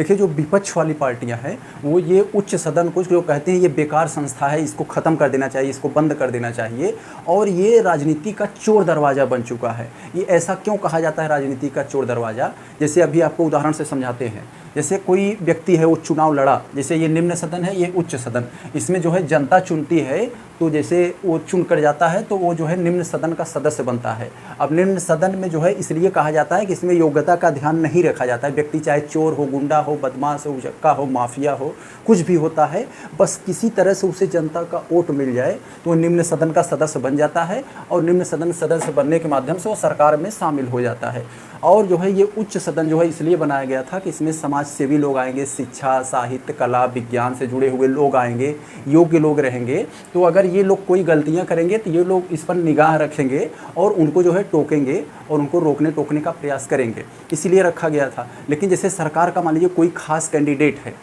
देखिए जो विपक्ष वाली पार्टियां हैं वो ये उच्च सदन को जो कहते हैं ये बेकार संस्था है, इसको ख़त्म कर देना चाहिए, इसको बंद कर देना चाहिए, और ये राजनीति का चोर दरवाज़ा बन चुका है। ये ऐसा क्यों कहा जाता है राजनीति का चोर दरवाज़ा? जैसे अभी आपको उदाहरण से समझाते हैं। जैसे कोई व्यक्ति है वो चुनाव लड़ा, जैसे ये निम्न सदन है, ये उच्च सदन, इसमें जो है जनता चुनती है, तो जैसे वो चुन कर जाता है तो वो जो है निम्न सदन का सदस्य बनता है। अब निम्न सदन में जो है इसलिए कहा जाता है कि इसमें योग्यता का ध्यान नहीं रखा जाता है। व्यक्ति चाहे चोर हो, गुंडा हो, बदमाश हो, उचक्का हो, माफिया हो, कुछ भी होता है, बस किसी तरह से उसे जनता का वोट मिल जाए तो वो निम्न सदन का सदस्य बन जाता है, और निम्न सदन सदस्य बनने के माध्यम से वो सरकार में शामिल हो जाता है। और जो है ये उच्च सदन जो है इसलिए बनाया गया था कि इसमें समाज सेवी लोग आएंगे, शिक्षा, साहित्य, कला, विज्ञान से जुड़े हुए लोग आएंगे, योग्य लोग रहेंगे। तो अगर ये लोग कोई गलतियां करेंगे तो ये लोग इस पर निगाह रखेंगे और उनको जो है टोकेंगे और उनको रोकने टोकने का प्रयास करेंगे, इसीलिए रखा गया था। लेकिन जैसे सरकार का मान लीजिए कोई खास कैंडिडेट है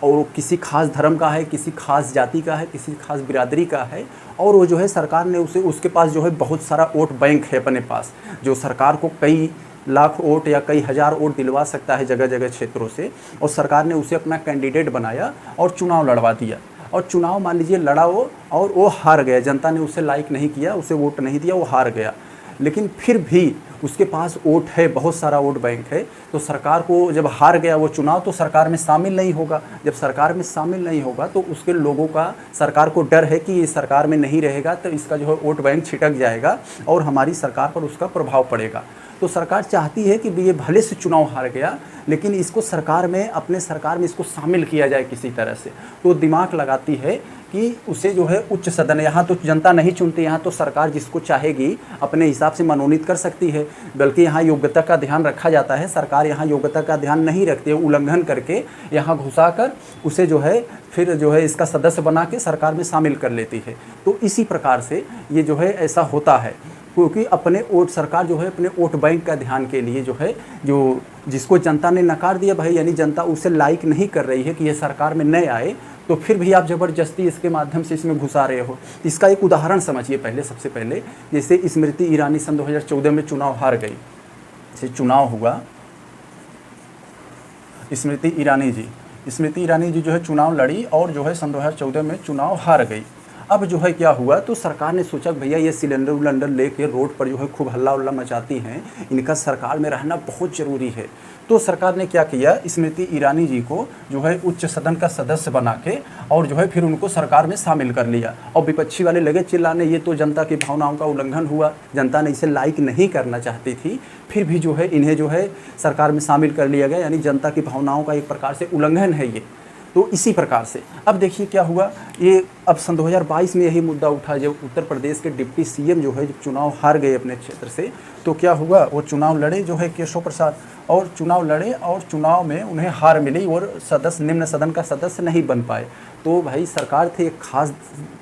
और किसी खास धर्म का है, किसी खास जाति का है, किसी खास बिरादरी का है, और वो जो है सरकार ने उसे, उसके पास जो है बहुत सारा वोट बैंक है अपने पास, जो सरकार को कई लाख वोट या कई हज़ार वोट दिलवा सकता है जगह जगह क्षेत्रों से, और सरकार ने उसे अपना कैंडिडेट बनाया और चुनाव लड़वा दिया। और चुनाव मान लीजिए लड़ा वो और वो हार गया, जनता ने उसे लाइक नहीं किया, उसे वोट नहीं दिया, वो हार गया। लेकिन फिर भी उसके पास वोट है, बहुत सारा वोट बैंक है, तो सरकार को जब हार गया वो चुनाव तो सरकार में शामिल नहीं होगा। जब सरकार में शामिल नहीं होगा तो उसके लोगों का, सरकार को डर है कि ये सरकार में नहीं रहेगा तो इसका जो है वोट बैंक छिटक जाएगा और हमारी सरकार पर उसका प्रभाव पड़ेगा। तो सरकार चाहती है कि ये भले से चुनाव हार गया लेकिन इसको सरकार में, अपने सरकार में इसको शामिल किया जाए किसी तरह से। तो दिमाग लगाती है कि उसे जो है उच्च सदन, यहाँ तो जनता नहीं चुनती, यहाँ तो सरकार जिसको चाहेगी अपने हिसाब से मनोनीत कर सकती है, बल्कि यहाँ योग्यता का ध्यान रखा जाता है। सरकार यहाँ योग्यता का ध्यान नहीं रखती है, उल्लंघन करके यहाँ घुसा कर उसे जो है फिर जो है इसका सदस्य बना के सरकार में शामिल कर लेती है। तो इसी प्रकार से ये जो है ऐसा होता है, क्योंकि अपने वोट, सरकार जो है अपने वोट बैंक का ध्यान के लिए जो है, जो जिसको जनता ने नकार दिया भाई, यानी जनता उसे लाइक नहीं कर रही है कि ये सरकार में न आए, तो फिर भी आप ज़बरदस्ती इसके माध्यम से इसमें घुसा रहे हो। इसका एक उदाहरण समझिए पहले, सबसे पहले जैसे स्मृति ईरानी सन 2014 में चुनाव हार गई। जैसे चुनाव हुआ, स्मृति ईरानी जी जो है चुनाव लड़ी और जो है सन 2014 में चुनाव हार गई। अब जो है क्या हुआ, तो सरकार ने सोचा भैया ये सिलेंडर उलेंडर लेके रोड पर जो है खूब हल्ला उल्ला मचाती हैं, इनका सरकार में रहना बहुत ज़रूरी है। तो सरकार ने क्या किया, स्मृति ईरानी जी को जो है उच्च सदन का सदस्य बना के और जो है फिर उनको सरकार में शामिल कर लिया। और विपक्षी वाले लगे चिल्लाने, ये तो जनता की भावनाओं का उल्लंघन हुआ, जनता ने इसे लाइक नहीं करना चाहती थी, फिर भी जो है इन्हें जो है सरकार में शामिल कर लिया गया, यानी जनता की भावनाओं का एक प्रकार से उल्लंघन है ये। तो इसी प्रकार से अब देखिए क्या हुआ, ये अब सन 2022 में यही मुद्दा उठा, जब उत्तर प्रदेश के डिप्टी सीएम जो है जब चुनाव हार गए अपने क्षेत्र से, तो क्या हुआ, वो चुनाव लड़े जो है केशव प्रसाद, और चुनाव लड़े और चुनाव में उन्हें हार मिली और सदस्य, निम्न सदन का सदस्य नहीं बन पाए। तो भाई सरकार थे, एक खास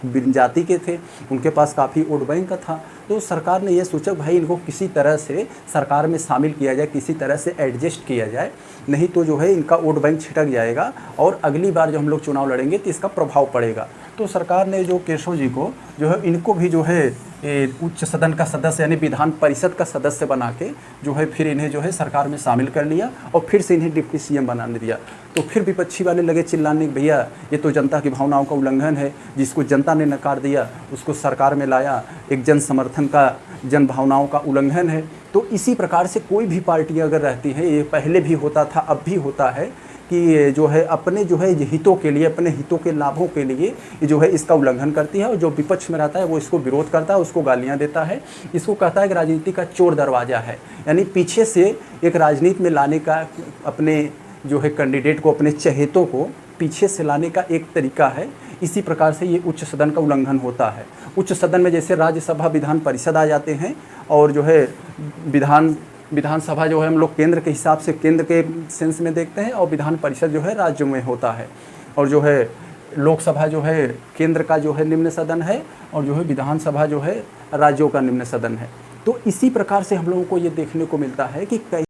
जाति के थे, उनके पास काफ़ी वोट बैंक का था, तो सरकार ने ये सोचा भाई इनको किसी तरह से सरकार में शामिल किया जाए, किसी तरह से एडजस्ट किया जाए, नहीं तो जो है इनका वोट बैंक छिटक जाएगा और अगली बार जब हम लोग चुनाव लड़ेंगे तो इसका प्रभाव पड़ेगा। तो सरकार ने जो केशव जी को जो है, इनको भी जो है उच्च सदन का सदस्य यानी विधान परिषद का सदस्य बना के जो है फिर इन्हें जो है सरकार में शामिल कर लिया और फिर से इन्हें डिप्टी सीएम बना दिया। तो फिर विपक्षी वाले लगे चिल्लाने, भैया ये तो जनता की भावनाओं का उल्लंघन है, जिसको जनता ने नकार दिया उसको सरकार में लाया, एक जन समर्थन का, जन भावनाओं का उल्लंघन है। तो इसी प्रकार से कोई भी पार्टी अगर रहती है, ये पहले भी होता था, अब भी होता है, कि जो है अपने जो है हितों के लिए, अपने हितों के लाभों के लिए जो है इसका उल्लंघन करती है, और जो विपक्ष में रहता है वो इसको विरोध करता है, उसको गालियां देता है, इसको कहता है कि राजनीति का चोर दरवाज़ा है, यानी पीछे से एक राजनीति में लाने का, अपने जो है कैंडिडेट को, अपने चहेतों को पीछे से लाने का एक तरीका है। इसी प्रकार से ये उच्च सदन का उल्लंघन होता है। उच्च सदन में जैसे राज्यसभा, विधान परिषद आ जाते हैं, और जो है विधानसभा जो है हम लोग केंद्र के हिसाब से, केंद्र के सेंस में देखते हैं, और विधान परिषद जो है राज्य में होता है, और जो है लोकसभा जो है केंद्र का जो है निम्न सदन है, और जो है विधानसभा जो है राज्यों का निम्न सदन है। तो इसी प्रकार से हम लोगों को ये देखने को मिलता है कि कई